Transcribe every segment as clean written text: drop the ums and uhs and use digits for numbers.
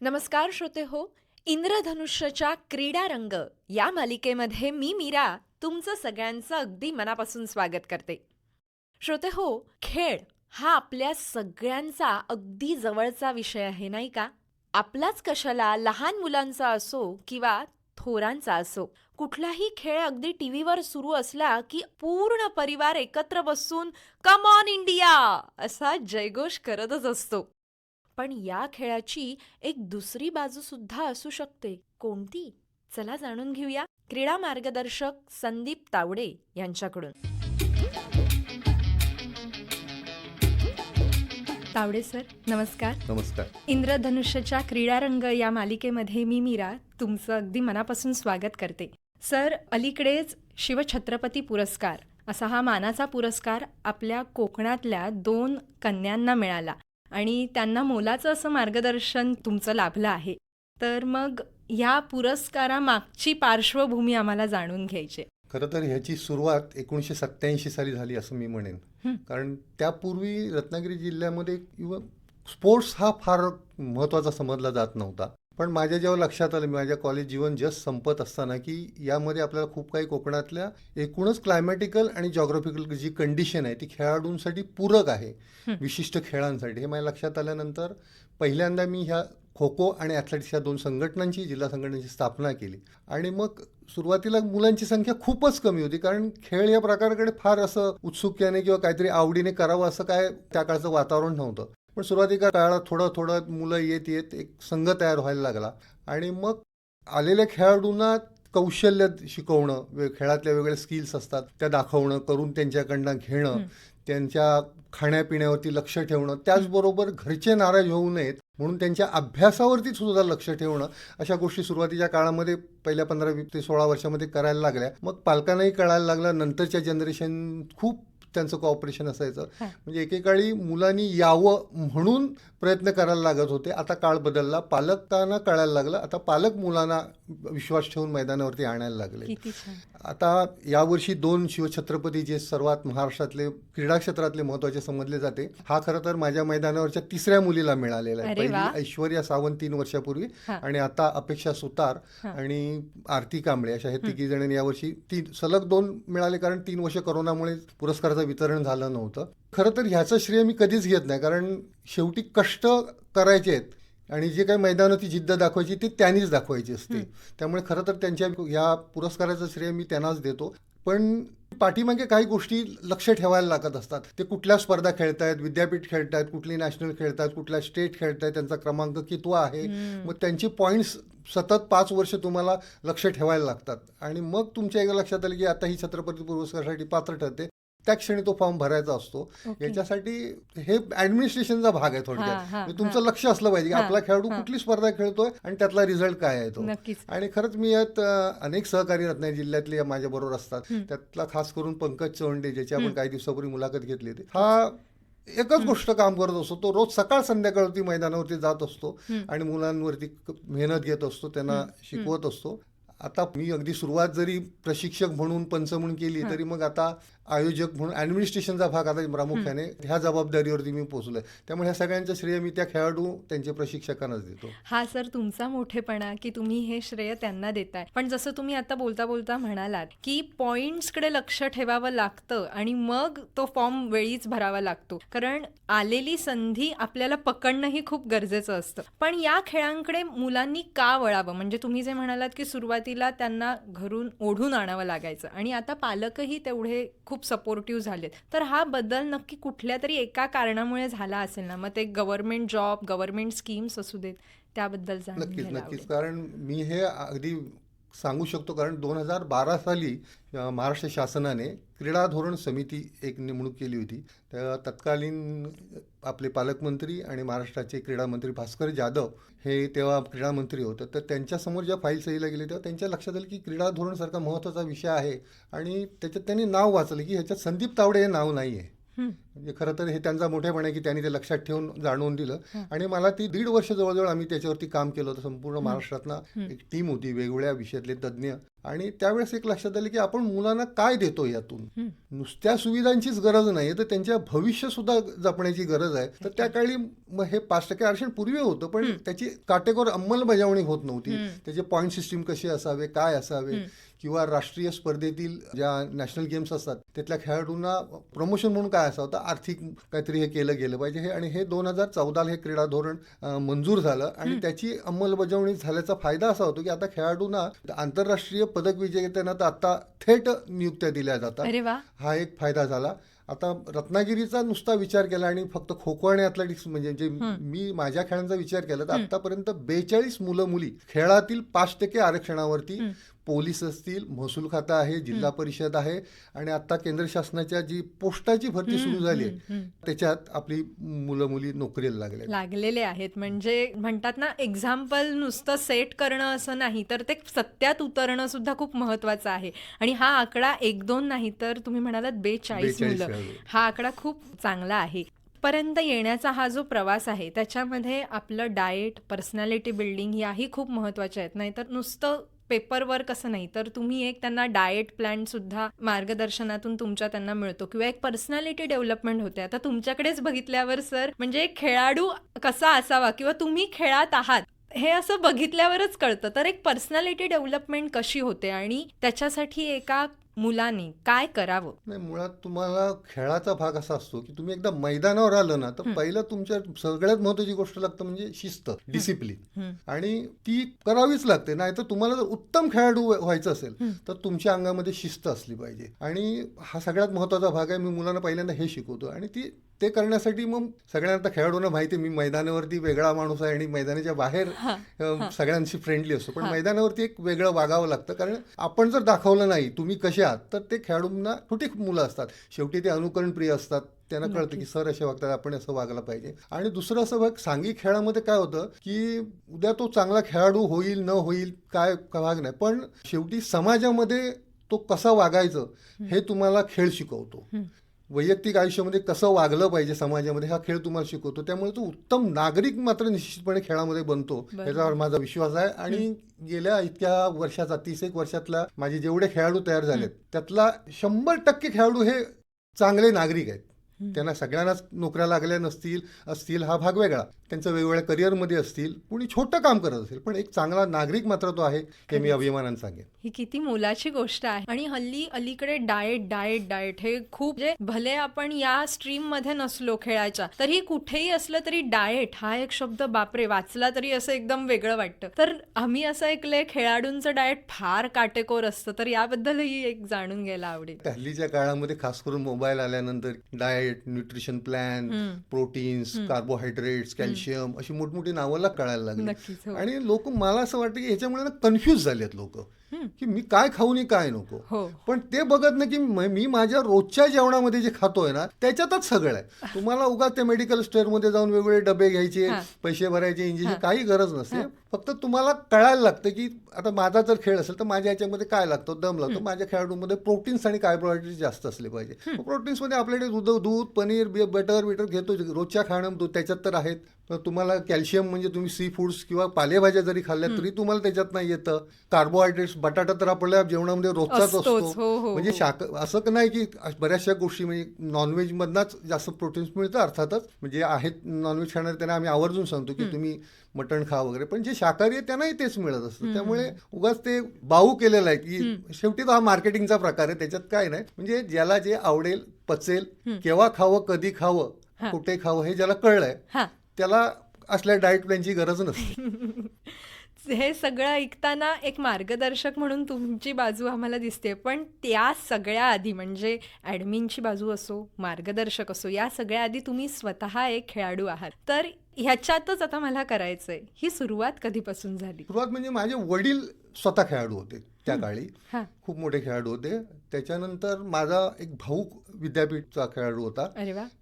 नमस्कार श्रोते हो. इंद्रधनुष्यच्या क्रीडा रंग या मालिकेमध्ये मी मीरा तुमचं सगळ्यांचं अगदी मनापासून स्वागत करते. श्रोते हो, खेळ हा आपल्या सगळ्यांचा अगदी जवळचा विषय आहे नाही का? आपलाच कशाला लहान मुलांचा असो किंवा थोरांचा असो, कुठलाही खेळ अगदी टीव्हीवर सुरू असला की पूर्ण परिवार एकत्र बसून कम ऑन इंडिया असा जयघोष करतच असतो. पण या खेळाची एक दुसरी बाजू सुद्धा असू शकते. कोणती? चला जाणून घेऊया क्रीडा मार्गदर्शक संदीप तावडे यांच्याकडून. तावडे सर, नमस्कार. नमस्कार. इंद्रधनुष्यच्या क्रीडारंग या मालिकेमध्ये मी मीरा तुमचं अगदी मनापासून स्वागत करते. सर, अलीकडेच शिवछत्रपती पुरस्कार असा हा मानाचा पुरस्कार आपल्या कोकणातल्या 2 कन्यांना मिळाला आणि त्यांना मोलाचं असं मार्गदर्शन तुमचं लाभलं आहे. तर मग ह्या पुरस्कारामागची पार्श्वभूमी आम्हाला जाणून घ्यायची आहे. खरं तर ह्याची सुरुवात 1987 साली झाली असं मी म्हणेन. कारण त्यापूर्वी रत्नागिरी जिल्ह्यामध्ये स्पोर्ट्स हा फार महत्त्वाचा समजला जात नव्हता. पण माझ्या जेव्हा लक्षात आलं, माझ्या कॉलेज जीवन जस्ट संपत असताना, की यामध्ये आपल्याला खूप काही कोकणातल्या एकूणच क्लायमॅटिकल आणि जॉग्राफिकल जी कंडिशन आहे ती खेळाडूंसाठी पूरक आहे विशिष्ट खेळांसाठी. हे माझ्या लक्षात आल्यानंतर पहिल्यांदा मी ह्या खो खो आणि ॲथलेटिक्स या 2 संघटनांची, जिल्हा संघटनांची स्थापना केली. आणि मग सुरुवातीला मुलांची संख्या खूपच कमी होती, कारण खेळ या प्रकाराकडे फार असं उत्सुकतेने किंवा काहीतरी आवडीने करावं असं काय त्या काळचं वातावरण नव्हतं. पण सुरुवातीच्या काळात थोडं थोडं मुलं येत एक संघ तयार व्हायला लागला. आणि मग आलेल्या खेळाडूंना कौशल्य शिकवणं, खेळातल्या वेगवेगळ्या स्किल्स असतात त्या दाखवणं, करून त्यांच्याकडनं घेणं, त्यांच्या खाण्यापिण्यावरती लक्ष ठेवणं, त्याचबरोबर घरचे नाराज होऊ नयेत म्हणून त्यांच्या अभ्यासावरती सुद्धा लक्ष ठेवणं, अशा गोष्टी सुरुवातीच्या काळामध्ये पहिल्या 15 ते 16 वर्षामध्ये करायला लागल्या. मग पालकांनाही कळायला लागलं. नंतरच्या जनरेशन खूप त्यांचं कॉपरेशन असायचं. म्हणजे एकेकाळी मुलांनी यावं म्हणून प्रयत्न करायला लागत होते. आता काळ बदलला, पालकांना कळायला लागलं. आता पालक मुलांना विश्वास ठेवून मैदानावरती आणायला लागले. आता यावर्षी 2 शिवछत्रपती जे सर्वात महाराष्ट्रातले क्रीडा क्षेत्रातले महत्त्वाचे समजले जाते, हा खरं तर माझ्या मैदानावरच्या 3ऱ्या मुलीला मिळालेला आहे. पहिली ऐश्वर्या सावंत 3 वर्षापूर्वी, आणि आता अपेक्षा सुतार आणि आरती कांबळे अशा हे 3 जणांनी यावर्षी सलग 2 मिळाले, कारण 3 वर्ष कोरोनामुळे पुरस्काराचं वितरण झालं नव्हतं. खरं तर ह्याचं श्रेय मी कधीच घेत नाही, कारण शेवटी कष्ट करायचे आहेत आणि जे काही मैदानाची जिद्द दाखवायची ती त्यांनीच दाखवायची असते. त्यामुळे खरं तर त्यांच्या ह्या पुरस्काराचं श्रेय मी त्यांनाच देतो. पण पाठीमागे काही गोष्टी लक्ष ठेवायला लागत असतात. ते कुठल्या स्पर्धा खेळतायत, विद्यापीठ खेळतायत, कुठली नॅशनल खेळतायत, कुठल्या स्टेट खेळतायत, त्यांचा क्रमांक कितवा आहे, मग त्यांची पॉईंट्स सतत 5 वर्ष तुम्हाला लक्ष ठेवायला लागतात. आणि मग तुमच्या एकदा लक्षात आलं की आता ही छत्रपती पुरस्कारासाठी पात्र ठरते, त्या क्षणी तो फॉर्म भरायचा असतो. याच्यासाठी हे ऍडमिनिस्ट्रेशनचा भाग आहे थोडक्यात. तुमचं लक्ष असलं पाहिजे की आपला खेळाडू कुठली स्पर्धा खेळतोय आणि त्यातला रिझल्ट काय आहे तो. आणि खरंच मी यात अनेक सहकारी रत्नागिरी जिल्ह्यातले माझ्या बरोबर असतात. त्यातला खास करून पंकज चवंडे, ज्याची आपण काही दिवसापूर्वी मुलाखत घेतली होती, हा एकच गोष्ट काम करत असतो. तो रोज सकाळ संध्याकाळवरती मैदानावरती जात असतो आणि मुलांवरती मेहनत घेत असतो, त्यांना शिकवत असतो. आता मी अगदी सुरुवात जरी प्रशिक्षक म्हणून, पंच म्हणून केली, तरी मग आता आयोजक म्हणून ॲडमिनिस्ट्रेशनचा भाग आता प्रामुख्याने ह्या जबाबदारीवरती मी पोहोचलोय. त्यामुळे ह्या सगळ्यांचं श्रेय मी त्या खेळाडू, त्यांचे प्रशिक्षकांनाच देतो. हा सर तुमचा मोठेपणा की तुम्ही हे श्रेय त्यांना देताय. पण जसं तुम्ही आता बोलता बोलता म्हणालात की पॉइंट्सकडे लक्ष ठेवावं लागतं आणि मग तो फॉर्म वेळीच भरावा लागतो, कारण आलेली संधी आपल्याला पकडणंही खूप गरजेचं असतं. पण या खेळांकडे मुलांनी का वळावं? म्हणजे तुम्ही जे म्हणालात की सुरुवातीला त्यांना घरून ओढून आणावं लागायचं आणि आता पालकही तेवढे खूप सपोर्टिव्ह झालेत, तर हा बदल नक्की कुठल्या तरी एका कारणामुळे झाला असेल ना? मग ते गव्हर्नमेंट जॉब, गव्हर्नमेंट स्कीम्स असू देत, त्याबद्दल नक्कीच. कारण मी हे अगदी सांगू शकतो, कारण 2012 साली महाराष्ट्र शासनाने क्रीडा धोरण समिती एक नेमणूक केली होती. त्या तत्कालीन आपले पालकमंत्री आणि महाराष्ट्राचे क्रीडा मंत्री भास्कर जाधव हे तेव्हा क्रीडा मंत्री होते. तर त्यांच्यासमोर जेव्हा फाईल सहीला गेली तेव्हा त्यांच्या लक्षात आलं की क्रीडा धोरणसारखा महत्त्वाचा विषय आहे, आणि त्याच्यात त्यांनी नाव वाचलं की ह्याच्यात संदीप तावडे हे नाव नाही आहे. म्हणजे खरं तर हे त्यांचा मोठेपण आहे की त्यांनी ते लक्षात ठेवून जाणवून दिलं. आणि मला ती 1.5 वर्ष जवळजवळ आम्ही त्याच्यावरती काम केलं होतं. संपूर्ण महाराष्ट्रातनं एक टीम होती, वेगवेगळ्या विषयातले तज्ज्ञ. आणि त्यावेळेस एक लक्षात आलं की आपण मुलांना काय देतो यातून. नुसत्या सुविधांचीच गरज नाही तर त्यांच्या भविष्य सुद्धा जपण्याची गरज आहे. तर त्या काळी हे 5% आरक्षण पूर्वी होतं, पण त्याची काटेकोर अंमलबजावणी होत नव्हती. त्याचे पॉईंट सिस्टीम कसे असावे, काय असावे, किंवा राष्ट्रीय स्पर्धेतील ज्या नॅशनल गेम्स असतात त्यातल्या खेळाडूंना प्रमोशन म्हणून काय असावं, तर आर्थिक काहीतरी हे केलं गेलं पाहिजे. हे आणि हे 2014 हे क्रीडा धोरण मंजूर झालं आणि त्याची अंमलबजावणी झाल्याचा फायदा असा होतो की आता खेळाडूंना आंतरराष्ट्रीय पदक विजेत्यांना तर आता थेट नियुक्त्या दिल्या जातात. अरे वा. हा एक फायदा झाला. आता रत्नागिरीचा नुसता विचार केला आणि फक्त खो खो आणि ॲथलेटिक्स म्हणजे जे मी माझ्या खेळांचा विचार केला तर आतापर्यंत 42 मुलं मुली खेळातील 5% आरक्षणावरती, पोलीस असतील, महसूल खातं आहे, जिल्हा परिषद आहे आणि आता केंद्र शासनाच्या जी पोस्टाची भरती सुरू झाली आहे त्याच्यात आपली मुलं मुली नोकरीला लागलेले आहेत. म्हणजे म्हणतात ना, एक्झाम्पल नुसतं सेट करणं असं नाही तर ते सत्यात उतरणं सुद्धा खूप महत्वाचं आहे. आणि हा आकडा 1-2 नाही तर तुम्ही म्हणालात 42 मुलं, हा आकडा खूप चांगला आहे. पर्यंत येण्याचा हा जो प्रवास आहे त्याच्यामध्ये आपलं डाएट, पर्सनॅलिटी बिल्डिंग याही खूप महत्वाच्या आहेत. नाहीतर नुसतं पेपरवर कसं नाही तर तुम्ही एक त्यांना डाएट प्लॅन सुद्धा मार्गदर्शनातून तुमच्या त्यांना मिळतो किंवा एक पर्सनॅलिटी डेव्हलपमेंट होते. आता तुमच्याकडेच बघितल्यावर सर, म्हणजे एक खेळाडू कसा असावा किंवा तुम्ही खेळात आहात हे असं बघितल्यावरच कळतं. तर एक पर्सनॅलिटी डेव्हलपमेंट कशी होते आणि त्याच्यासाठी एका मुलाने काय करावं? नाही, मुळात तुम्हाला खेळाचा भाग असा असतो की तुम्ही एकदा मैदानावर आलं ना तर पहिलं तुमच्या सगळ्यात महत्वाची गोष्ट लागतं म्हणजे शिस्त, डिसिप्लिन. आणि ती करावीच लागते. नाही तर तुम्हाला जर उत्तम खेळाडू व्हायचं असेल तर तुमच्या अंगामध्ये शिस्त असली पाहिजे. आणि हा सगळ्यात महत्वाचा भाग आहे. मी मुलांना पहिल्यांदा हे शिकवतो आणि ते करण्यासाठी मग सगळ्यांना खेळाडूंना माहिती आहे मी मैदानावरती वेगळा माणूस आहे आणि मैदानाच्या बाहेर सगळ्यांशी फ्रेंडली असतो. पण मैदानावरती एक वेगळं वागावं लागतं. कारण आपण जर दाखवलं नाही तुम्ही कसे आहात तर ते खेळाडूंना, छोटी मुलं असतात शेवटी ते अनुकरणप्रिय असतात. त्यांना कळतं की सर असे वागतात, आपण असं वागलं पाहिजे. आणि दुसरं असं बघ, सांघिक खेळामध्ये काय होतं की उद्या तो चांगला खेळाडू होईल न होईल काय भाग नाही, पण शेवटी समाजामध्ये तो कसा वागायचं हे तुम्हाला खेळ शिकवतो. वैयक्तिक आयुष्यामध्ये कसं वागलं पाहिजे समाजामध्ये हा खेळ तुम्हाला शिकवतो. त्यामुळे तो उत्तम नागरिक मात्र निश्चितपणे खेळामध्ये बनतो याच्यावर माझा विश्वास आहे. आणि गेल्या इतक्या वर्षाचा 31 वर्षातला माझे जेवढे खेळाडू तयार झालेत त्यातला 100% खेळाडू हे चांगले नागरिक आहेत. त्यांना सगळ्यांनाच नोकऱ्या लागल्या असतील हा भाग वेगळा, त्यांचं वेगवेगळ्या करिअरमध्ये असतील, कुणी छोटं काम करत असेल, पण एक चांगला नागरिक मात्र तो आहे हे मी अभिमानाने सांगेन. ही किती मोलाची गोष्ट आहे. आणि अलीकडे डाएट डाएट डाएट हे खूप, जे भले आपण या स्ट्रीम मध्ये नसलो खेळाच्या तरी कुठेही असलं तरी डाएट हा एक शब्द बापरे वाचला तरी असं एकदम वेगळं वाटतं. तर आम्ही असं ऐकलंय खेळाडूंचं डाएट फार काटेकोर असतं, तर याबद्दलही एक जाणून घ्यायला आवडेल. हल्लीच्या काळामध्ये खास करून मोबाईल आल्यानंतर diet, nutrition plan, proteins, carbohydrates, calcium अशी मोठमोठी नावाला कळायला लागली. आणि लोक, मला असं वाटतं की ह्याच्यामुळे ना कन्फ्यूज झालेत लोक की मी काय खाऊ आणि काय नको. पण ते बघत नाही की मी माझ्या रोजच्या जेवणामध्ये जे खातोय ना त्याच्यातच सगळं आहे. तुम्हाला उगाच त्या मेडिकल स्टोअरमध्ये जाऊन वेगवेगळे डबे घ्यायचे, पैसे भरायचे, इंजेक्शन, काही गरज नसते. फक्त तुम्हाला कळायला लागतं की आता माझा जर खेळ असेल तर माझ्या याच्यामध्ये काय लागतं, दम लागतो. माझ्या खेळाडूमध्ये प्रोटीन्स आणि कार्बोहायड्रेट्स जास्त असले पाहिजे. प्रोटीन्समध्ये आपल्याकडे दूध, पनीर, बटर घेतो रोजच्या खाण्यामध्ये, त्याच्यात तर आहेत. तुम्हाला कॅल्शियम म्हणजे तुम्ही सी फूड्स किंवा पालेभाज्या जरी खाल्ल्या तरी तुम्हाला त्याच्यात नाही येतं. कार्बोहायड्रेट्स, बटाटा तर आपल्या जेवणामध्ये रोजचाच असतो. म्हणजे असं नाही की बऱ्याचशा गोष्टी, म्हणजे नॉनव्हेज मधनाच जास्त प्रोटीन्स मिळतं अर्थातच. म्हणजे आहेत नॉनव्हेज खाणारे त्यांना आम्ही आवर्जून सांगतो की तुम्ही मटण खा वगैरे, पण जे शाकाहारी आहे त्यांनाही तेच मिळत असतं. त्यामुळे उगाच ते बाऊ केलेलं आहे की शेवटी तो हा मार्केटिंगचा प्रकार आहे, त्याच्यात काय नाही. म्हणजे ज्याला जे आवडेल, पचेल, केव्हा खावं, कधी खावं, कुठे खावं हे ज्याला कळलंय त्याला असल्या डाएट प्लॅनची गरज नसते. हे सगळं ऐकताना एक मार्गदर्शक म्हणून तुमची बाजू आम्हाला दिसते, पण त्या सगळ्या आधी म्हणजे ॲडमिनची बाजू असो, मार्गदर्शक असो, या सगळ्या आधी तुम्ही स्वतः एक खेळाडू आहात. तर ह्याच्यातच आता मला करायचंय, ही सुरुवात कधीपासून झाली? सुरुवात म्हणजे माझे वडील स्वतः खेळाडू होते त्या काळी, खूप मोठे खेळाडू होते. त्याच्यानंतर माझा एक भाऊ विद्यापीठचा खेळाडू होता.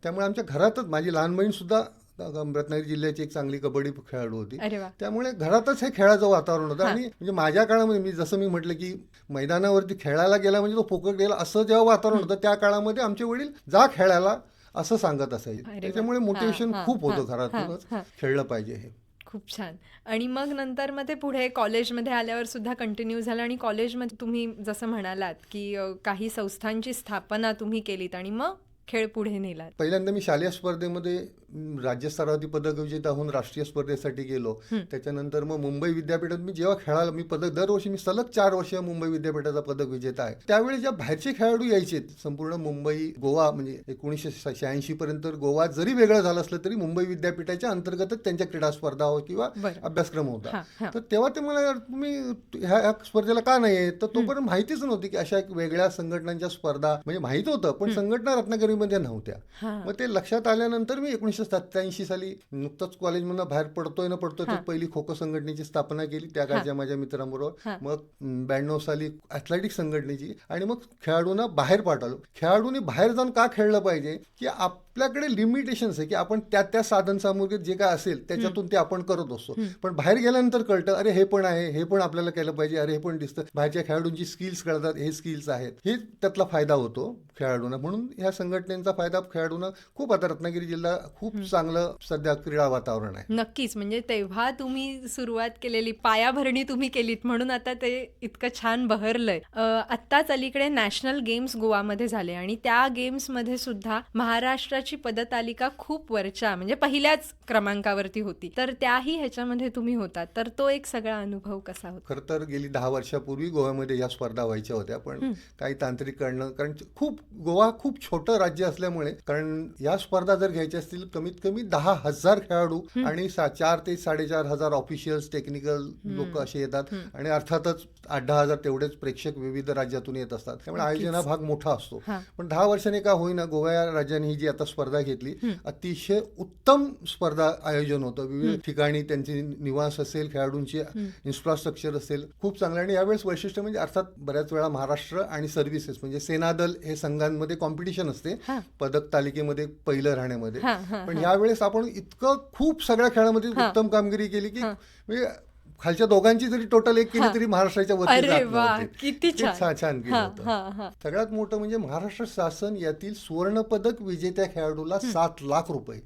त्यामुळे आमच्या घरातच माझी लहान बहीण सुद्धा रत्नागिरी जिल्ह्याची एक चांगली कबड्डी खेळाडू होती. त्यामुळे घरातच हे खेळाचं वातावरण होतं. आणि म्हणजे माझ्या काळामध्ये मी जसं मी म्हटलं की मैदानावरती खेळायला गेला म्हणजे तो फुकट गेला असं जेव्हा वातावरण होतं त्या काळामध्ये आमचे वडील जा खेळायला असं सांगत असायचे. अरे वा. त्याच्यामुळे मोटिवेशन हां, खूप हां, होतं हां, घरातूनच हां. खेळलं पाहिजे हे. खूप छान. आणि मग नंतर मग ते पुढे कॉलेजमध्ये आल्यावर सुद्धा कंटिन्यू झालं आणि कॉलेजमध्ये तुम्ही जसं म्हणालात, की काही संस्थांची स्थापना तुम्ही केलीत आणि मग खेळ पुढे नेलात. पहिल्यांदा मी शालेय स्पर्धेमध्ये राज्यस्तरावरती पदक विजेता होऊन राष्ट्रीय स्पर्धेसाठी गेलो. त्याच्यानंतर मग मुंबई विद्यापीठात मी जेव्हा खेळायला मी पदक दरवर्षी मी सलग 4 वर्ष मुंबई विद्यापीठाचा पदक विजेता आहे. त्यावेळी ज्या बाहेरचे खेळाडू यायचे संपूर्ण मुंबई गोवा म्हणजे 1986 पर्यंत गोवा जरी वेगळं झालं असलं तरी मुंबई विद्यापीठाच्या अंतर्गतच त्यांच्या क्रीडा स्पर्धा किंवा बरं. अभ्यासक्रम होता. हां, हां. तर तेव्हा ते मला तुम्ही ह्या स्पर्धेला का नाही आहे तर तोपर्यंत माहितीच नव्हती की अशा एक वेगळ्या संघटनांच्या स्पर्धा म्हणजे माहित होतं पण संघटना रत्नागिरीमध्ये नव्हत्या. हां. मग ते लक्षात आल्यानंतर मी 1987 साली नुकतंच कॉलेजमधनं बाहेर पडतोय तर पहिली खो खो संघटनेची स्थापना केली त्या काळच्या माझ्या मित्रांबरोबर. मग 92 साली ॲथलेटिक्स संघटनेची आणि मग खेळाडूंना बाहेर पाठवलं. खेळाडूंनी बाहेर जाऊन का खेळलं पाहिजे की आपल्याकडे लिमिटेशन्स आहे की आपण त्या साधन सामुग्रीत जे काय असेल त्याच्यातून ते आपण करत असतो. पण बाहेर गेल्यानंतर कळतं अरे हे पण आहे, हे पण आपल्याला केलं पाहिजे, अरे हे पण दिसतं, बाहेरच्या खेळाडूंची स्किल्स कळतात, हे स्किल्स आहेत, हे त्यातला फायदा होतो खेळाडूंना. म्हणून ह्या संघटनेचा फायदा खेळाडूंना खूप आता रत्नागिरी जिल्हा खूप चांगलं सध्या क्रीडा वातावरण आहे. नक्कीच. म्हणजे तेव्हा तुम्ही सुरुवात केलेली पायाभरणी तुम्ही केलीत म्हणून आता ते इतकं छान बहरलंय. आत्ताच अलीकडे नॅशनल गेम्स गोवामध्ये झाले आणि त्या गेम्समध्ये सुद्धा महाराष्ट्राची पदतालिका खूप वरच्या म्हणजे पहिल्याच क्रमांकावरती होती. तर त्याही ह्याच्यामध्ये तुम्ही होता. तर तो एक सगळा अनुभव कसा होता? खरं तर गेली 10 वर्षापूर्वी गोव्यामध्ये या स्पर्धा व्हायच्या होत्या पण काही तांत्रिक कारणं कारण गोवा खूप छोटं राज्य असल्यामुळे कारण या स्पर्धा जर घ्यायच्या असतील कमीत कमी 10,000 खेळाडू आणि 4 ते 4,500 ऑफिशियल्स टेक्निकल लोक असे येतात आणि अर्थातच 8-10,000 तेवढेच प्रेक्षक विविध राज्यातून येत असतात. त्यामुळे आयोजन हा भाग मोठा असतो. पण 10 वर्षांनी का होईना गोवा या राज्याने ही जी आता स्पर्धा घेतली अतिशय उत्तम स्पर्धा आयोजन होतं. विविध ठिकाणी त्यांचे निवास असेल, खेळाडूंची इन्फ्रास्ट्रक्चर असेल खूप चांगलं. आणि यावेळेस वैशिष्ट्य म्हणजे अर्थात बऱ्याच वेळा महाराष्ट्र आणि सर्व्हिसेस म्हणजे सेनादल हे संघांमध्ये कॉम्पिटिशन असते पदक तालिकेमध्ये पहिलं राहण्यामध्ये. पण यावेळेस आपण इतकं खूप सगळ्या खेळामध्ये उत्तम कामगिरी केली की म्हणजे खालच्या दोघांची जरी टोटल एक केली तरी महाराष्ट्राच्या वरती अरे जात वा, नव्हते. किती ते छान केलं होतं. हां. सगळ्यात मोठं म्हणजे महाराष्ट्र शासन यातील सुवर्ण पदक विजेत्या खेळाडूला 7 लाख रुपये,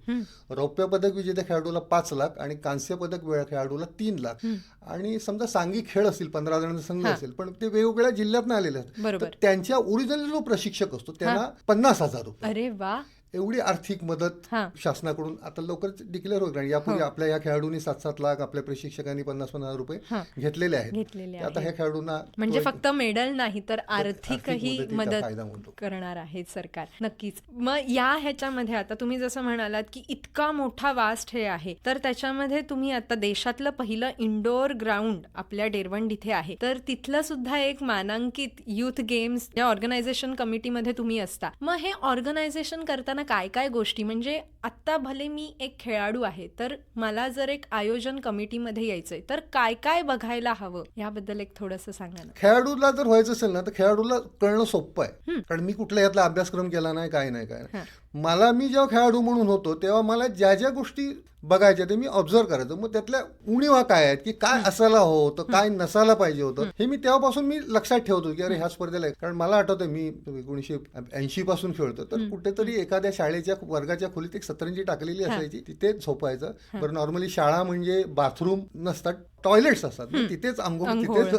रौप्य पदक विजेत्या खेळाडूला 5 लाख आणि कांस्य पदक खेळाडूला 3 लाख. आणि समजा सांघिक खेळ असतील 15 जणांचा संघ असेल पण ते वेगवेगळ्या जिल्ह्यातून आलेले असतात तर त्यांच्या ओरिजिनल जो प्रशिक्षक असतो त्यांना 50,000 रुपये. अरे वा. एवढी आर्थिक मदत शासनाकडून आता लवकरच डिक्लेअर होत राहील. यापूर्वी आपल्या या खेळाडूंनी 7-7 लाख आपल्या प्रशिक्षकांनी 50,000 रुपये घेतलेले आहेत. आता ह्या खेळाडूंना म्हणजे फक्त मेडल नाही तर आर्थिकही मदत करणार आहे सरकार. नक्कीच. मग या ह्याच्यामध्ये आता तुम्ही जसं म्हणालात की इतका मोठा वास्ट हे आहे तर त्याच्यामध्ये तुम्ही आता देशातलं पहिलं इंडोर ग्राउंड आपल्या डेरवंड इथे आहे तर तिथलं सुद्धा एक मानांकित युथ गेम्स या ऑर्गनायझेशन कमिटीमध्ये तुम्ही असता. मग हे ऑर्गनायझेशन करताना काय काय गोष्टी म्हणजे आत्ता भले मी एक खेळाडू आहे तर मला जर एक आयोजन कमिटीमध्ये यायचंय तर काय काय बघायला हवं याबद्दल एक थोडंसं सांगा ना. खेळाडूला जर व्हायचं असेल ना तर खेळाडूला कळणं सोपं आहे कारण मी कुठल्या यातला अभ्यासक्रम केला नाही काय नाही. मी जेव्हा खेळाडू म्हणून होतो तेव्हा मला ज्या ज्या गोष्टी बघायच्या ते मी ऑब्झर्व करायचो. मग त्यातल्या उणीवा काय आहेत की काय असायला हवं होतं काय नसायला पाहिजे होतं हे मी तेव्हापासून मी लक्षात ठेवतो की अरे ह्या स्पर्धेला आहे. कारण मला आठवतं मी 1980 पासून खेळतो तर कुठेतरी एखाद्या शाळेच्या वर्गाच्या खोलीत एक सतरंजी टाकलेली असायची तिथे झोपायचं. बरं नॉर्मली शाळा म्हणजे बाथरूम नसतात टॉयलेट्स असतात तिथेच आंघोळ तिथेच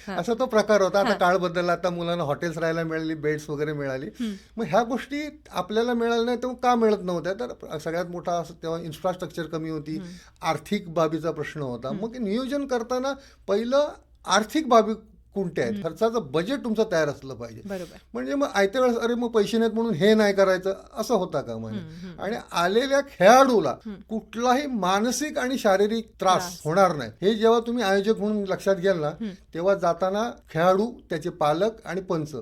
असा तो प्रकार होता. आता काळ बदलला आता मुलांना हॉटेल्स राहायला मिळाली बेड्स वगैरे मिळाली. मग ह्या गोष्टी आपल्याला मिळाल्या नाही तेव्हा का मिळत नव्हत्या तर सगळ्यात मोठा तेव्हा इन्फ्रास्ट्रक्चर कमी होती, आर्थिक बाबीचा प्रश्न होता. मग नियोजन करताना पहिलं आर्थिक बाबी कोणत्या आहेत खर्चाचं बजेट तुमचं तयार असलं पाहिजे. म्हणजे मग आयत्या वेळेस अरे मग पैसे नाहीत म्हणून हे नाही करायचं असं होता का म्हणे. आणि आलेल्या खेळाडूला कुठलाही मानसिक आणि शारीरिक त्रास होणार नाही हे जेव्हा तुम्ही आयोजक म्हणून लक्षात घ्याल ना तेव्हा जाताना खेळाडू त्याचे पालक आणि पंच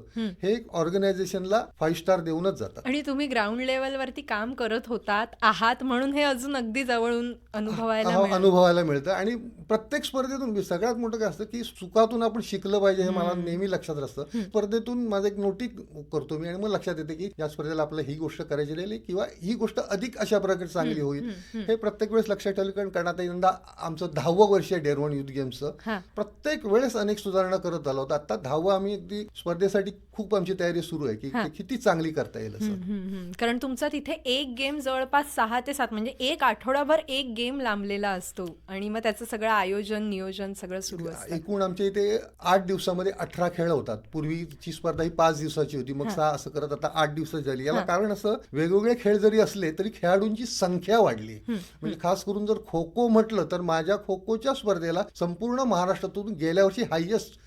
हे ऑर्गनायझेशनला 5 स्टार देऊनच जातात. आणि तुम्ही ग्राउंड लेवलवरती काम करत होतात आहात म्हणून हे अजून अगदी जवळून अनुभवायला मिळतं. आणि प्रत्येक स्पर्धेतून सगळ्यात मोठं काय असतं की चुकातून आपण शिकलं पाहिजे हे मला नेहमी लक्षात असतं. स्पर्धेतून माझं एक नोटी करतो मी आणि मग लक्षात येते की या स्पर्धेला आपल्याला ही गोष्ट करायची राहिली किंवा ही गोष्ट अधिक अशा प्रकारे चांगली होईल. हे प्रत्येक वेळेस लक्षात ठेवलं. कारण आता यंदा आमचं 10वं वर्ष आहे डेअरवन युथ गेम्सचं. प्रत्येक वेळेस अनेक सुधारणा करत आलो होतो. आता 10वं आम्ही अगदी स्पर्धेसाठी खूप आमची तयारी सुरू आहे की किती चांगली करता येईल असं. कारण तुमचा तिथे एक गेम जवळपास 6 ते 7 म्हणजे एक आठवडाभर एक गेम लांबलेला असतो आणि मग त्याचं सगळं आयोजन नियोजन सगळं सुरू असतं. एकूण आमच्या इथे 8 दिवसामध्ये 18 खेळ होतात. पूर्वीची स्पर्धा ही 5 दिवसाची होती, मग 6 असं करत आता 8 दिवसाची झाली. याला कारण असं वेगवेगळे खेळ जरी असले तरी खेळाडूंची संख्या वाढली. म्हणजे खास करून जर खो खो म्हटलं तर माझ्या खो खोच्या स्पर्धेला संपूर्ण महाराष्ट्रातून गेल्या वर्षी हायएस्ट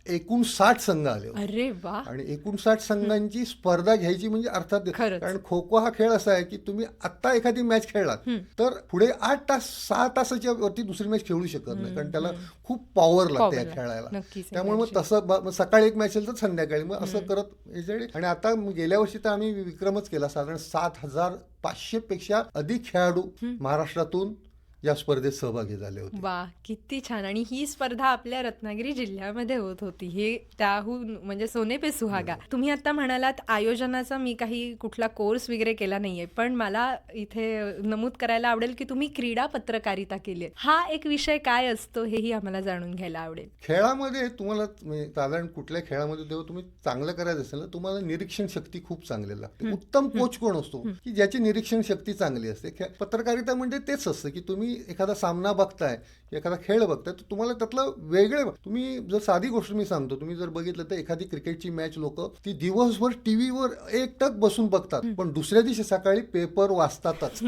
59 संघ आले होते. अरे वा. आणि 59 संघांची स्पर्धा घ्यायची म्हणजे अर्थात, कारण खो खो हा खेळ असा आहे की तुम्ही आता एखादी मॅच खेळलात तर पुढे 8 तास 6 तासाच्या वरती दुसरी मॅच खेळू शकत नाही, कारण त्याला खूप पॉवर लागते या खेळायला. त्यामुळे मग तसं सकाळी एक मॅच असेल तर संध्याकाळी मग असं करत. आणि आता गेल्या वर्षी तर आम्ही विक्रमच केला. साधारण 7,500 पेक्षा अधिक खेळाडू महाराष्ट्रातून या स्पर्धेत सहभागी झाले होते. वा, किती छान. आणि ही स्पर्धा आपल्या रत्नागिरी जिल्ह्यामध्ये होत होती, हे त्याहून म्हणजे सोने पे सुहागा. तुम्ही आता म्हणालात आयोजनाचा मी काही कुठला कोर्स वगैरे केला नाहीये, पण मला इथे नमूद करायला आवडेल की तुम्ही क्रीडा पत्रकारिता केली आहे. हा एक विषय काय असतो हेही आम्हाला जाणून घ्यायला आवडेल. खेळामध्ये तुम्हाला साधारण कुठल्या खेळामध्ये जेव्हा तुम्ही चांगलं करायचं असेल ना, तुम्हाला निरीक्षण शक्ती खूप चांगली लागते. उत्तम कोच कोण असतो की ज्याची निरीक्षण शक्ती चांगली असते. पत्रकारिता म्हणजे तेच असतं की तुम्ही एखादा सामना बघताय, एखादा खेळ बघताय, तर तुम्हाला त्यातलं वेगळे, तुम्ही जर साधी गोष्ट मी सांगतो, तुम्ही जर बघितलं तर एखादी क्रिकेटची मॅच लोक ती दिवसभर टीव्हीवर एकटक बसून बघतात, पण दुसऱ्या दिवशी सकाळी पेपर वाचतातच.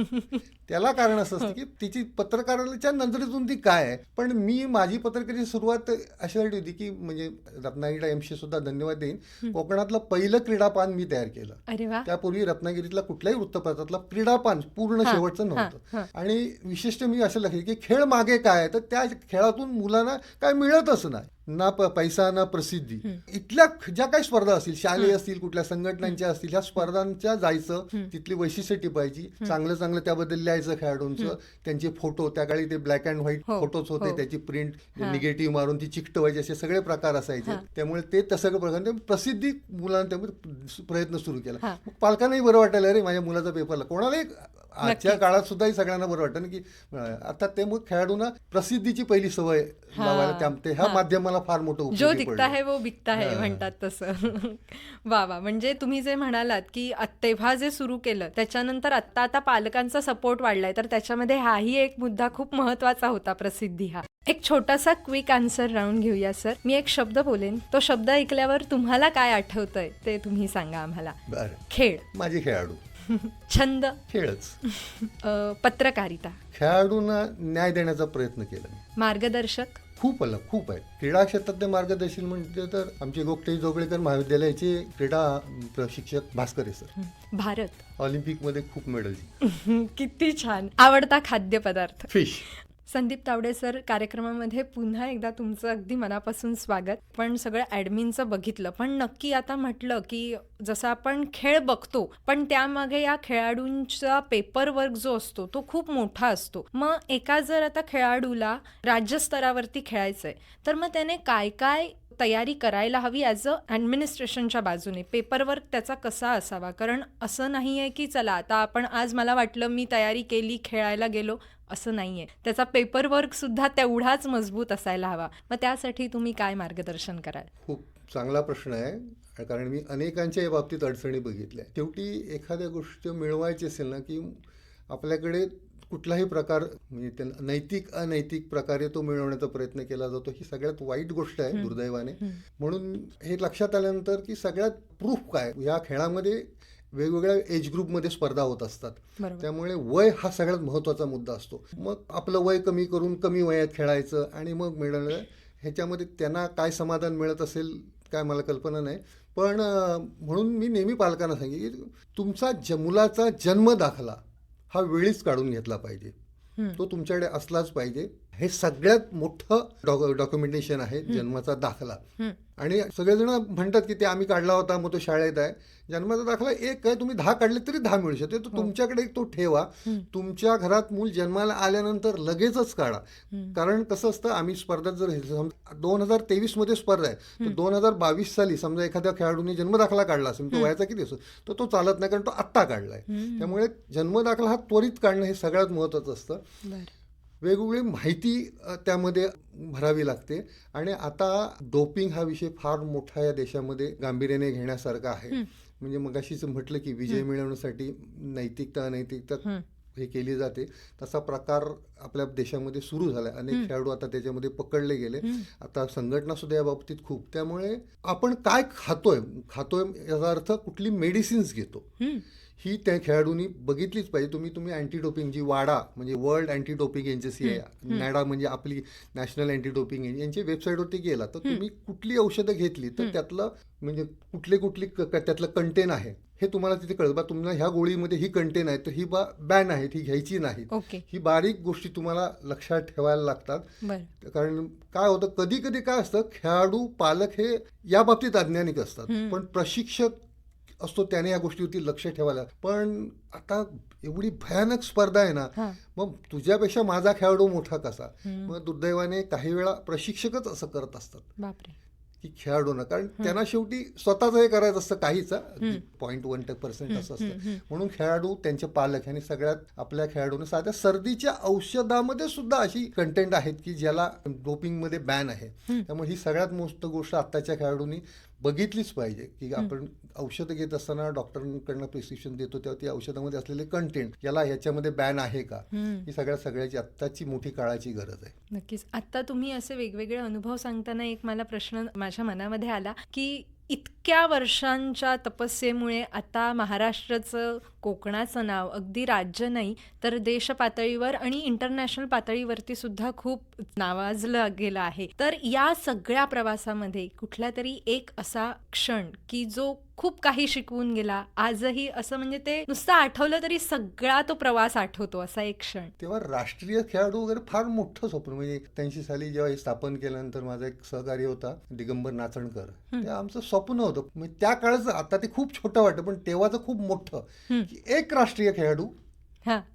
त्याला कारण असं असतं की तिची पत्रकाराच्या नजरेतून ती काय आहे. पण मी माझी पत्रकारितेची सुरुवात अशासाठी होती की म्हणजे रत्नागिरी टाइम्सशी सुद्धा धन्यवाद देईन, कोकणातलं पहिलं क्रीडापान मी तयार केलं. अरे वा. त्यापूर्वी रत्नागिरीतला कुठल्याही वृत्तपत्रातला क्रीडापान पूर्ण शेवटचं नव्हतं. आणि विशिष्ट मी असं लक्षात की खेळ मागे काय, तर त्या खेळातून मुलांना काय मिळतच नाही, ना पैसा ना प्रसिद्धी. इथल्या ज्या काही स्पर्धा असतील, शालेय असतील, कुठल्या संघटनांच्या असतील, ह्या स्पर्धांच्या जायचं, तिथली वैशिष्ट्य टिपायची, चांगलं चांगलं त्याबद्दल लिहायचं खेळाडूंचं, त्यांचे फोटो, त्या काळी ते ब्लॅक अँड व्हाईट फोटोज होते, त्याची प्रिंट निगेटिव्ह मारून ती चिकटवायची, असे सगळे प्रकार असायचे. त्यामुळे ते तसं प्रकार प्रसिद्धी मुलांना प्रयत्न सुरू केला. पालकांनाही बरं वाटायला, अरे माझ्या मुलाचा पेपरला, कोणालाही आजच्या काळात सुद्धा सगळ्यांना बरं वाटतं ना की आता ते मग खेळाडूंना प्रसिद्धीची पहिली सवय लावायला ते ह्या माध्यमाला फार मोठं जो दिखता है वो बिकता है म्हणतात तसं. वा वा. म्हणजे तुम्ही जे म्हणालात की तेव्हा जे सुरू केलं त्याच्यानंतर आता पालकांचा सपोर्ट वाढलाय, तर त्याच्यामध्ये हाही एक मुद्दा खूप महत्वाचा होता, प्रसिद्धी हा. एक छोटासा क्विक आन्सर राऊंड घेऊया सर. मी एक शब्द बोलेन, तो शब्द ऐकल्यावर तुम्हाला काय आठवतंय ते तुम्ही सांगा आम्हाला. खेळ. माझे खेळाडू. छंद. खेळच. पत्रकारिता. खेळाडूंना न्याय देण्याचा प्रयत्न केला. मार्गदर्शक. खूप आहे. क्रीडा क्षेत्रातले मार्गदर्शन म्हणजे तर आमचे गोगटे जोगळेकर महाविद्यालयाचे क्रीडा प्रशिक्षक भास्करे सर. भारत. ऑलिम्पिकमध्ये खूप मेडल. किती छान. आवडता खाद्यपदार्थ. फिश. संदीप तावडे सर, कार्यक्रमामध्ये पुन्हा एकदा तुमचं अगदी मनापासून स्वागत. पण सगळं ॲडमिनचं बघितलं, पण नक्की आता म्हटलं की जसं आपण खेळ बघतो, पण त्यामागे या खेळाडूंचा पेपर वर्क जो असतो तो खूप मोठा असतो. मग एका जर आता खेळाडूला राज्यस्तरावरती खेळायचंय, तर मग त्याने काय काय तयारी करायला हवी ॲज अ ॲडमिनिस्ट्रेशनच्या बाजूने, पेपरवर्क त्याचा कसा असावा? कारण असं नाही आहे की चला आता आपण आज मला वाटलं मी तयारी केली खेळायला गेलो, असं नाही आहे. त्याचा पेपरवर्क सुद्धा तेवढाच मजबूत असायला हवा. मग त्यासाठी तुम्ही काय मार्गदर्शन कराल? खूप चांगला प्रश्न आहे, कारण मी अनेकांच्या या बाबतीत अडचणी बघितल्या. शेवटी एखाद्या गोष्ट मिळवायची असेल ना की आपल्याकडे कुठलाही प्रकार म्हणजे नैतिक अनैतिक प्रकारे तो मिळवण्याचा प्रयत्न केला जातो. ही सगळ्यात वाईट गोष्ट आहे दुर्दैवाने. म्हणून हे लक्षात आल्यानंतर की सगळ्यात प्रूफ काय, या खेळामध्ये वेगवेगळ्या एज ग्रुपमध्ये स्पर्धा होत असतात, त्यामुळे वय हा सगळ्यात महत्त्वाचा मुद्दा असतो. मग आपलं वय कमी करून कमी वयात खेळायचं आणि मग मिळालं, ह्याच्यामध्ये त्यांना काय समाधान मिळत असेल काय मला कल्पना नाही. पण म्हणून मी नेहमी पालकांना सांगेन की तुमचा मुलाचा जन्म दाखला हा वेळीच काढून घेतला पाहिजे, तो तुमच्याकडे असलाच पाहिजे. हे सगळ्यात मोठं डॉक्युमेंटेशन आहे जन्माचा दाखला. आणि सगळेजण म्हणतात की ते आम्ही काढला होता, मग तो शाळेत आहे. जन्माचा दाखला एक आहे, तुम्ही 10 काढले तरी 10 मिळू शकते. तो तुमच्याकडे तो ठेवा. तुमच्या घरात मूल जन्माला आल्यानंतर लगेचच काढा. कारण कसं असतं, आम्ही स्पर्धेत जर 2023 मध्ये स्पर्धा आहे, तर 2022 साली समजा एखाद्या खेळाडूने जन्मदाखला काढला असेल, तो वयाचा किती असतो, तर तो चालत नाही, कारण तो आत्ता काढलाय. त्यामुळे जन्मदाखला हा त्वरित काढणं हे सगळ्यात महत्वाचं असतं. वेगवेगळी माहिती त्यामध्ये भरावी लागते. आणि आता डोपिंग हा विषय फार मोठा या देशामध्ये गांभीर्याने घेण्यासारखा आहे. म्हणजे मगाशीच म्हटलं की विजय मिळवण्यासाठी नैतिकता अनैतिकता हे केली जाते, तसा प्रकार आपल्या देशामध्ये सुरू झाला. अनेक खेळाडू आता त्याच्यामध्ये पकडले गेले. आता संघटना सुद्धा या बाबतीत खूप. त्यामुळे आपण काय खातोय याचा अर्थ कुठली मेडिसिन्स घेतो ही त्या खेळाडूंनी बघितलीच पाहिजे. तुम्ही अँटी डोपिंग जी वाडा म्हणजे वर्ल्ड अँटी डोपिंग एजन्सी आहे, नॅडा म्हणजे आपली नॅशनल अँटी डोपिंग यांच्या वेबसाईटवरती गेला तर तुम्ही कुठली औषधं घेतली तर त्यातलं म्हणजे कुठली त्यातलं कंटेन आहे हे तुम्हाला तिथे कळतं. बा तुम्हाला ह्या गोळीमध्ये ही कंटेन आहे तर ही बॅन आहे, ही घ्यायची नाही. ही बारीक गोष्टी तुम्हाला लक्षात ठेवायला लागतात. कारण काय होतं, कधी कधी काय असतं, खेळाडू पालक हे या बाबतीत अज्ञानिक असतात, पण प्रशिक्षक असतो त्याने या गोष्टीवरती लक्ष ठेवायला. पण आता एवढी भयानक स्पर्धा आहे ना, मग तुझ्यापेक्षा माझा खेळाडू मोठा कसा. मग दुर्दैवाने काही वेळा प्रशिक्षकच असं करत असतात की खेळाडूंना, कारण त्यांना शेवटी स्वतःच हे करायचं असतं, काहीच 0.1% असं असतं. म्हणून खेळाडू, त्यांचे पालक यांनी सगळ्यात आपल्या खेळाडूंना साध्या सर्दीच्या औषधामध्ये सुद्धा अशी कंटेंट आहेत की ज्याला डोपिंगमध्ये बॅन आहे. त्यामुळे ही सगळ्यात मोठी गोष्ट आत्ताच्या खेळाडूंनी बघितलीच पाहिजे की आपण औषधं घेत असताना डॉक्टरांकडनं प्रिस्क्रिप्शन देतो तेव्हा ती औषधामध्ये असलेले कंटेंट ह्याच्यामध्ये बॅन आहे का, ही सगळ्याची आत्ताची मोठी काळाची गरज आहे. नक्कीच. आता तुम्ही असे वेगवेगळे अनुभव सांगताना एक मला प्रश्न माझ्या मनामध्ये आला की इतक्या वर्षांच्या तपस्येमुळे आता महाराष्ट्राचं, कोकणाचं नाव अगदी राज्य नाही तर देश पातळीवर आणि इंटरनॅशनल पातळीवरती सुद्धा खूप नावाजलं गेलं आहे. तर या सगळ्या प्रवासामध्ये कुठला तरी एक असा क्षण की जो खूप काही शिकवून गेला, आजही असं म्हणजे ते नुसतं आठवलं तरी सगळा तो प्रवास आठवतो, असा एक क्षण. तेव्हा राष्ट्रीय खेळाडू वगैरे फार मोठं स्वप्न. म्हणजे 87 साली जेव्हा हे स्थापन केल्यानंतर माझा एक सहकारी होता दिगंबर नाचणकर, ते आमचं स्वप्न होतं. म्हणजे त्या काळाचं, आता ते खूप छोटं वाटतं पण तेव्हाचं खूप मोठं, की एक राष्ट्रीय खेळाडू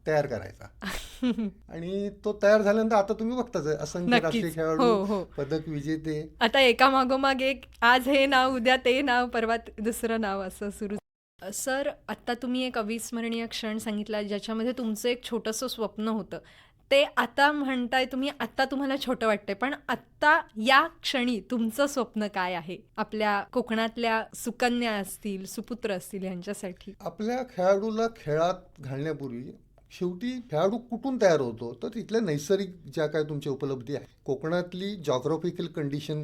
तयार करायचा. आणि तो तयार झाल्यानंतर आता तुम्ही बघताच असंख्य राष्ट्रीय खेळाडू, पदक विजेते, आता एका मागोमाग एक, आज हे नाव, उद्या ते नाव, परवा दुसरं नाव, असं सुरू. सर, आता तुम्ही एक अविस्मरणीय क्षण सांगितला ज्याच्यामध्ये तुमचं एक छोटंसं स्वप्न होतं, ते आता म्हणताय तुम्ही, आता तुम्हाला छोटं वाटतंय, पण आत्ता या क्षणी तुमचं स्वप्न काय आहे आपल्या कोकणातल्या सुकन्या असतील, सुपुत्र असतील यांच्यासाठी? आपल्या खेळाडूला खेळात घालण्यापूर्वी शेवटी खेळाडू कुठून तयार होतो तर तिथल्या नैसर्गिक ज्या काय तुमच्या उपलब्धी आहे. कोकणातली जॉग्राफिकल कंडिशन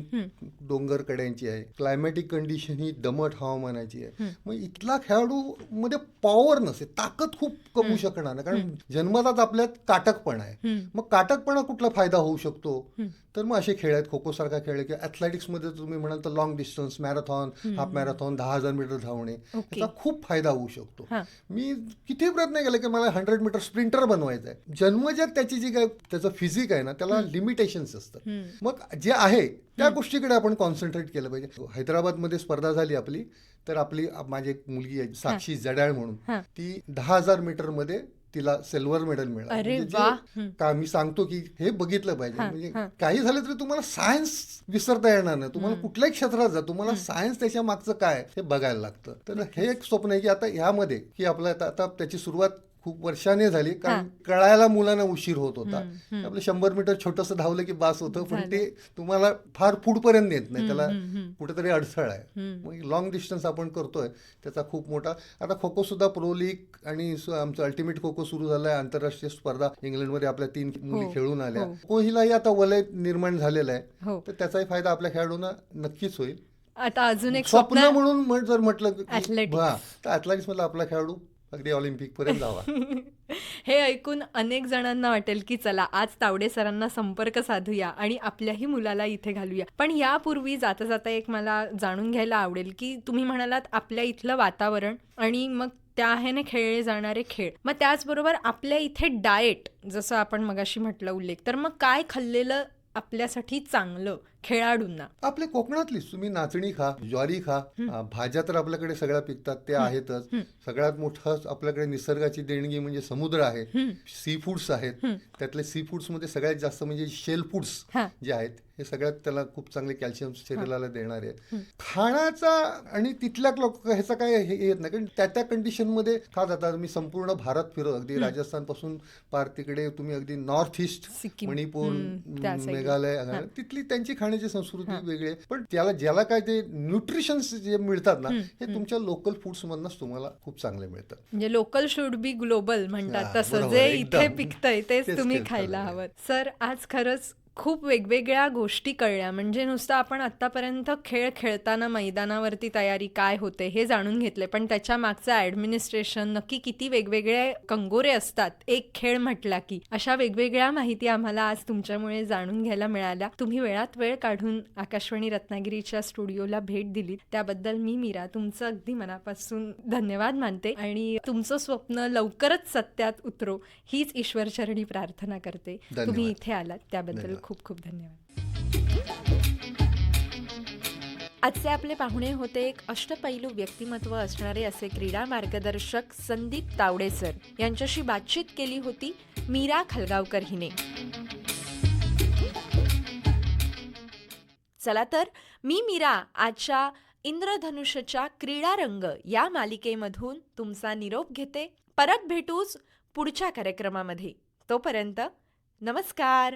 डोंगर कड्यांची आहे, क्लायमॅटिक कंडिशन ही दमट हवामानाची आहे. मग इथला खेळाडू मध्ये पॉवर नसते, ताकद खूप कमवू शकणार नाही, कारण जन्मताच आपल्यात काटकपणा आहे. मग काटकपणा कुठला फायदा होऊ शकतो, तर मग असे खेळ आहेत, खो खो सारखा खेळ आहे, किंवा ॲथलेटिक्समध्ये तुम्ही म्हणाल तर long distance, marathon, half marathon, 10,000 metre धावणे, याचा खूप फायदा होऊ शकतो. मी किती प्रयत्न केला की मला 100 मीटर स्प्रिंटर बनवायचं आहे. जन्मजात त्याची जी काय त्याचं फिजिक आहे ना, त्याला लिमिटेशन्स असतात. मग जे आहे त्या गोष्टीकडे आपण कॉन्सन्ट्रेट केलं पाहिजे. हैदराबादमध्ये स्पर्धा झाली आपली, तर माझी एक मुलगी आहे साक्षी जडाळ म्हणून, ती 10,000 मीटर मध्ये तिला सिल्वर मेडल मिळालं. का मी सांगतो की हे बघितलं पाहिजे. म्हणजे काही झालं तरी तुम्हाला सायन्स विसरता येणार नाही. तुम्हाला कुठल्याही क्षेत्रात जा, तुम्हाला सायन्स त्याच्या मागचं काय हे बघायला लागतं. तर हे एक स्वप्न आहे की आता ह्यामध्ये की आपल्या आता त्याची सुरुवात खूप वर्षाने झाली, कारण कळायला मुलांना उशीर होत होता. आपलं 100 मीटर छोटंसं धावलं की बास होतं, पण ते तुम्हाला फार पुढपर्यंत नेत नाही, त्याला कुठेतरी अडथळा आहे. मग लॉंग डिस्टन्स आपण करतोय त्याचा खूप मोठा. आता खो खो सुद्धा प्रो लीग आणि आमचं अल्टिमेट खो खो सुरू झालाय, आंतरराष्ट्रीय स्पर्धा इंग्लंडमध्ये आपल्या 3 मुली खेळून आल्या. खो हिलाही आता वलय निर्माण झालेलं आहे, तर त्याचाही फायदा आपल्या खेळाडूंना नक्कीच होईल. आता अजून एक स्वप्न म्हणून जर म्हटलं तर ॲथलेटिक्स मधला आपला खेळाडू अगदी ऑलिम्पिक पर्यंत जावा. हे ऐकून अनेक जणांना वाटेल की चला आज तावडे सरांना संपर्क साधूया आणि आपल्याही मुलाला इथे घालूया. पण यापूर्वी जाता जाता एक मला जाणून घ्यायला आवडेल की तुम्ही म्हणालात आपल्या इथलं वातावरण आणि मग त्या ह्याने खेळले जाणारे खेळ. मग त्याचबरोबर आपल्या इथे डाएट, जसं आपण मगाशी म्हटलं उल्लेख, तर मग काय खाल्लेलं आपल्यासाठी चांगलं खेळाडूंना? आपल्या कोकणातलीच तुम्ही नाचणी खा, ज्वारी खा, भाज्या तर आपल्याकडे सगळ्या पिकतात त्या आहेतच. सगळ्यात मोठं आपल्याकडे निसर्गाची देणगी म्हणजे समुद्र आहे, सी फूड्स आहेत. त्यातले सी फूड्समध्ये सगळ्यात जास्त म्हणजे शेल फूड्स हा. जे आहेत हे सगळ्यात त्याला खूप चांगले कॅल्शियम शरीराला देणारे आहेत. खाण्याचा आणि तिथल्या लोक ह्याचा काय हे येत नाही, कारण त्या त्या कंडिशनमध्ये खात आता मी संपूर्ण भारत फिरत, अगदी राजस्थान पासून पार तिकडे तुम्ही अगदी नॉर्थ ईस्ट, सिक्कीम, मणिपूर, त्या side ला. मेघालय, तिथली त्यांची खाण्याची संस्कृती वेगळी आहे. पण ज्याला काय ते न्यूट्रिशन्स जे मिळतात ना, हे तुमच्या लोकल फूड्स मधनच तुम्हाला खूप चांगले मिळतात. म्हणजे लोकल शुड बी ग्लोबल म्हणतात हा, तसं, बरोबर, जे एकदम. इथे पिकतंय तेच तेच तुम्ही तेच खायला खायला हवं. सर, आज खरंच खूप वेगवेगळ्या गोष्टी कळल्या. म्हणजे नुसतं आपण आतापर्यंत खेळ खेळताना मैदानावरती तयारी काय होते हे जाणून घेतले, पण त्याच्या मागचं ऍडमिनिस्ट्रेशन, नक्की किती वेगवेगळे कंगोरे असतात एक खेळ म्हटला की, अशा वेगवेगळ्या माहिती आम्हाला आज तुमच्यामुळे जाणून घ्यायला मिळाल्या. तुम्ही वेळात वेळ काढून आकाशवाणी रत्नागिरीच्या स्टुडिओला भेट दिली त्याबद्दल मी मीरा तुमचं अगदी मनापासून धन्यवाद मानते, आणि तुमचं स्वप्न लवकरच सत्यात उतरो हीच ईश्वरचरणी प्रार्थना करते. धन्यवाद. तुम्ही इथे आलात त्याबद्दल धन्यवाद. खूप खूप धन्यवाद. आजचे आपले पाहुणे होते एक अष्टपैलू व्यक्तिमत्व असणारे असे क्रीडा मार्गदर्शक संदीप तावडे सर. यांच्याशी बातचीत केली होती मीरा खलगावकर हिने. चला तर, मी मीरा आजच्या इंद्रधनुष्यच्या क्रीडारंग या मालिकेमधून तुमचा निरोप घेते. परत भेटूच पुढच्या कार्यक्रमामध्ये. तोपर्यंत नमस्कार.